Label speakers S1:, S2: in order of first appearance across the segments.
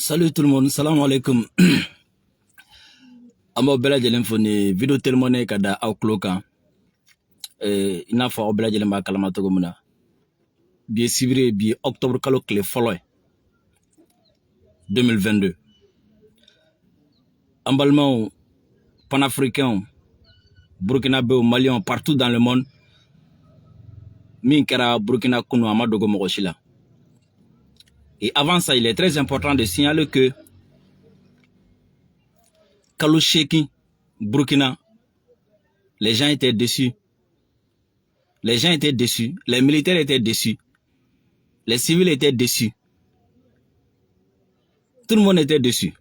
S1: Salut tout le monde, salam alaikum. Amo bela jelen foni video telmone kada awkloka. Ina fa bela jelen ba kalama to gomuna. Bi sibire bi octobre kalo clé folo 2022. Emballement panafricain, burkinabé, malien, partout dans le monde. Min kera Burkina Kounou Amadogo Mogoshila. Et avant ça, il est très important de signaler que Kalou Sheki, Burkina, les gens étaient déçus. Les gens étaient déçus. Les militaires étaient déçus. Les civils étaient déçus. Tout le monde était déçu.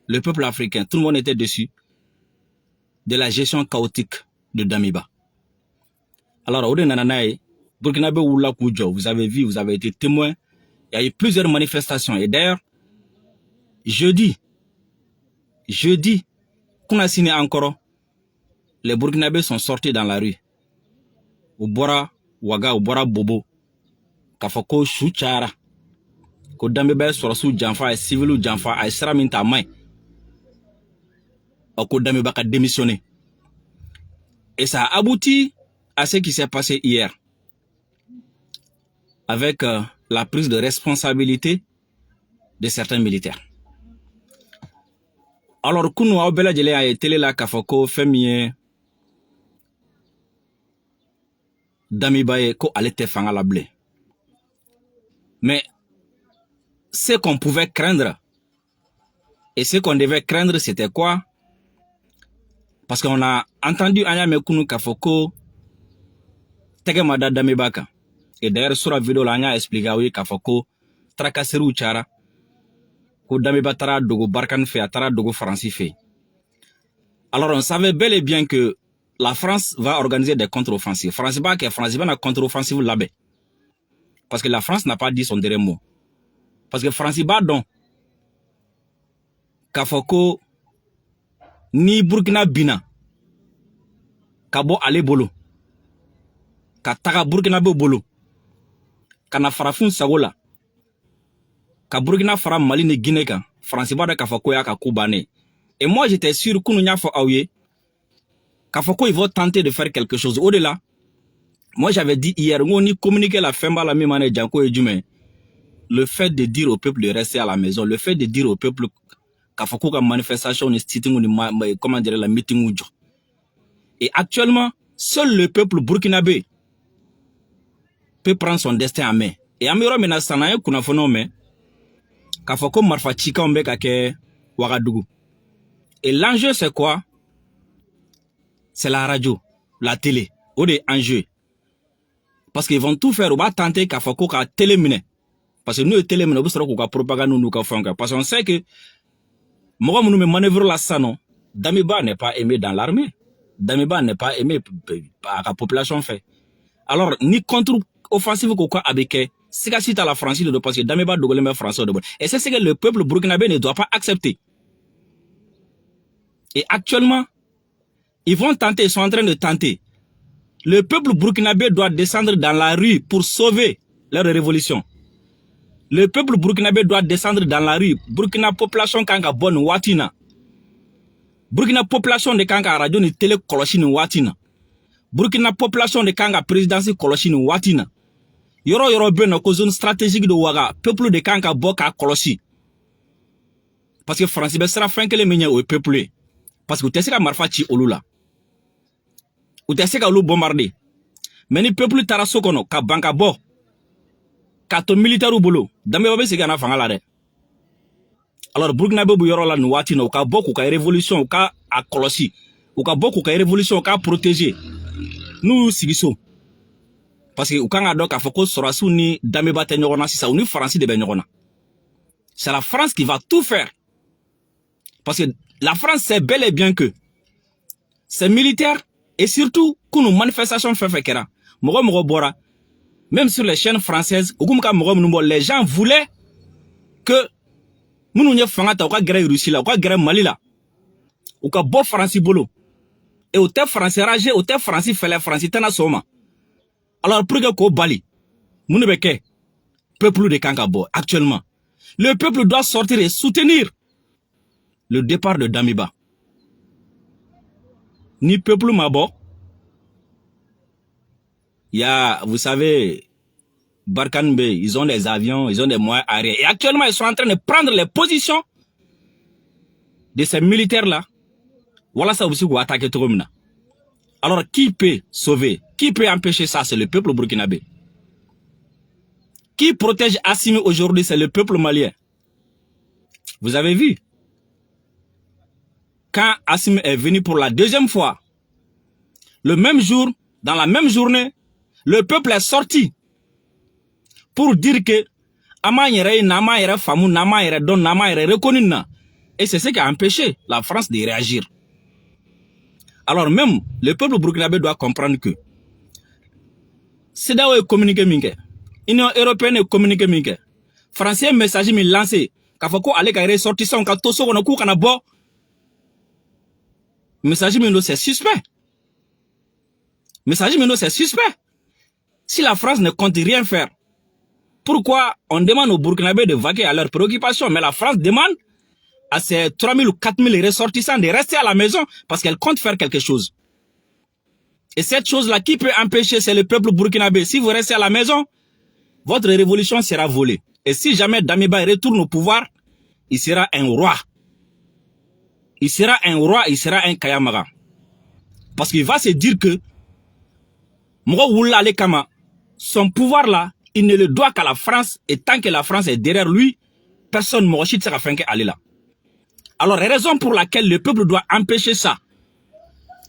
S1: Le peuple africain, tout le monde était déçu de la gestion chaotique de Damiba. Alors, au Nananaï, Burkinabé Oula Koudjo, vous avez vu, vous avez été témoin. Il y a eu plusieurs manifestations. Et d'ailleurs, jeudi, qu'on a signé encore, les Burkinabés sont sortis dans la rue. Ubora Waga, Ubora Bobo, Kafoko Chouchara, ko Damiba Sorasu Janfa, civil Janfa, a Sraminta Mai, ko Damiba a démissionné. Et ça a abouti à ce qui s'est passé hier, avec la prise de responsabilité de certains militaires. Alors, Kounou Aobela Djele a été là, Kafoko, Femie, Damibaye, ko alete fanga la blé. Mais, ce qu'on pouvait craindre, et ce qu'on devait craindre, c'était quoi? Parce qu'on a entendu Anyame Kounou Kafoko, Tegemada Damibaka. Et d'ailleurs, sur la vidéo, là, on a expliqué oui, Kafoko, Trakaseru Chara, ko Damiba Tara Dogo Barkan fait, Tara Dogo Franci fait. Alors, on savait bel et bien que la France va organiser des contre-offensives. France va une contre-offensive là-bas. Parce que la France n'a pas dit son dernier mot. Parce que France va donc, Kafoko, ni Burkina Bina, Kabo Ale Bolo, Kataka Burkina Bolo, Kana Farafun Sagola, Ka Burkina Fara Mali ni Guinée kan, France va de Kafoko ya Kakubane. Et moi j'étais sûr qu'on n'y a pas oué, Kafoko il va tenter de faire quelque chose. Au-delà, moi j'avais dit hier, on y communiquait la femba la même année Djanko et Djumé. Le fait de dire au peuple de rester à la maison, le fait de dire au peuple Kafoko comme manifestation, comment dire la meeting. Et actuellement, seul le peuple burkinabé peut prendre son destin en main. Et Amiro Menasanaye Kunafono me Kafoko Marfa Chika Mbekake Ouagadougou. Et l'enjeu c'est quoi? C'est la radio, la télé, ou des enjeux. Parce qu'ils vont tout faire, on va tenter Kafoko ka téléminer. Parce que nous, téléminer, on va faire propagande nous faire. Parce qu'on sait que moi, nous me manœuvre la sanon. Damiba n'est pas aimé dans l'armée. Damiba n'est pas aimé par la population fait. Alors, ni contre-offensive quoi avec c'est qu'à à la France de parce que Damiba doit le français de. Et c'est ce que le peuple burkinabé ne doit pas accepter. Et actuellement, ils vont tenter, ils sont en train de tenter. Le peuple burkinabé doit descendre dans la rue pour sauver leur révolution. Le peuple burkinabé doit descendre dans la rue. Burkina population kanga bonne watina. Burkina population de kanga radio ni télé koloshini watina. Burkina population de kanga présidence koloshini watina. Yoro beno ko zone stratégique de waga. Peuple de kanga boka koloshi. Parce que France sera fin que les menye au peuple. Parce que tu sais qu'à marfachi olula. Ou tu sais qu'à l'ou bombardé. Mais ni peuple tarasokono ka banka bo. Kato militaire ou bolo. Damiba c'est gana fanga la de. Alors Burkinabé bu yoro la nou watina. Ou ka boku ka révolution ou ka a koloshi. Ou ka boku ka révolution ou ka protéger. Nous sigiso. Parce que ou ka nga do ka foko sorasu ni Damiba te nyogona si sa ou ni France de ben nyogona. C'est la France qui va tout faire. Parce que la France sait bel et bien que ces militaires et surtout que nos manifestations fait kera. Mogo bora. Même sur les chaînes françaises, les gens voulaient que nous ne fassions pas guerre Russie là, guerre Mali là, ou que bon français bolo. Et au terre français ragé, au terre français fait la France tana soma. Alors pour que ko bali, nous ne beke peuple de Kankabo actuellement. Le peuple doit sortir et soutenir le départ de Damiba. Ni peuple Mabo. Il y a, vous savez, Barkhane Bey, ils ont des avions, ils ont des moyens aériens. Et actuellement, ils sont en train de prendre les positions de ces militaires-là. Voilà ça aussi, vous attaquez tout le monde. Alors, qui peut sauver? Qui peut empêcher ça? C'est le peuple burkinabé. Qui protège Assimi aujourd'hui? C'est le peuple malien. Vous avez vu? Quand Assimi est venu pour la deuxième fois, le même jour, dans la même journée, le peuple est sorti pour dire que et c'est ce qui a empêché la France de réagir. Alors même, le peuple burkinabé doit comprendre que CEDEAO est communiqué minke, Union européenne est communiqué minke, Français message mi lancé, kafako ale ka ressortissant ka toso kono ku kana bo. Message mi c'est suspect. Message mi c'est suspect. Si la France ne compte rien faire, pourquoi on demande aux Burkinabés de vaquer à leurs préoccupations, mais la France demande à ces 3000 ou 4000 ressortissants de rester à la maison parce qu'elle compte faire quelque chose. Et cette chose-là, qui peut empêcher, c'est le peuple burkinabé. Si vous restez à la maison, votre révolution sera volée. Et si jamais Damiba retourne au pouvoir, il sera un roi. Il sera un roi, il sera un Kayamaga. Parce qu'il va se dire que son pouvoir là, il ne le doit qu'à la France. Et tant que la France est derrière lui, personne ne sera fait aller là. Alors, raison pour laquelle le peuple doit empêcher ça.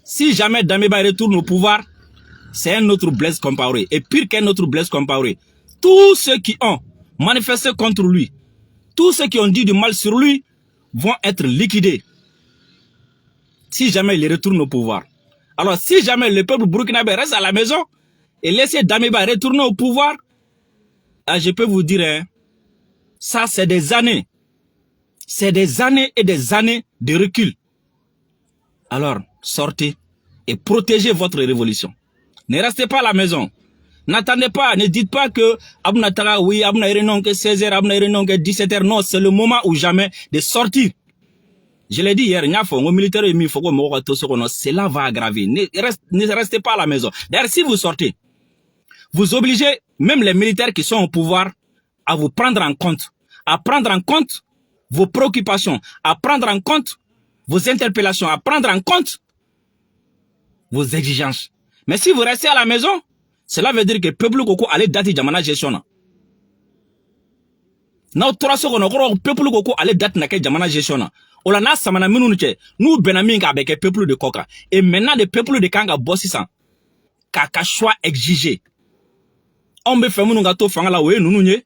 S1: Si jamais Damiba retourne au pouvoir, c'est un autre Blaise Compaoré. Et pire qu'un autre Blaise Compaoré. Tous ceux qui ont manifesté contre lui, tous ceux qui ont dit du mal sur lui, vont être liquidés. Si jamais il retourne au pouvoir. Alors, si jamais le peuple burkinabé reste à la maison et laisse Damiba retourner au pouvoir, je peux vous dire, hein, ça c'est des années. C'est des années et des années de recul. Alors, sortez et protégez votre révolution. Ne restez pas à la maison. N'attendez pas, ne dites pas que Abnatara, oui, Abna Irenon que 16h, Abna Irenon que 17h. Non, c'est le moment ou jamais de sortir. Je l'ai dit hier, cela va aggraver. Ne restez pas à la maison. D'ailleurs, si vous sortez, vous obligez même les militaires qui sont au pouvoir à vous prendre en compte. À prendre en compte vos préoccupations, à prendre en compte vos interpellations, à prendre en compte vos exigences. Mais si vous restez à la maison, cela veut dire que le peuple koko allait dater jamana gestion. Na toraso kono koro peuple koko allait dater na ke jamana gestion. Ola na samana minu che nous benaminga avec le peuple de Koka. Et maintenant le peuple de Kanga bossisan. Kaka choix exigé. On be fait munu gato fanga la we nunu nye.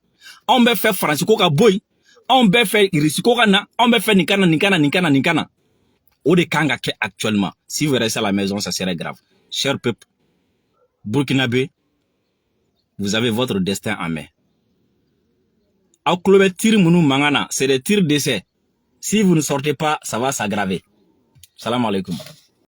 S1: On be fait Francisco ka boy. On be fait Irisiko kana. On be fait Nikana. Au de Kanga ke actuellement. Si vous restez à la maison, ça serait grave. Cher peuple burkinabé, vous avez votre destin en main. C'est des tirs d'essai. Si vous ne sortez pas, ça va s'aggraver. Salam alaikum.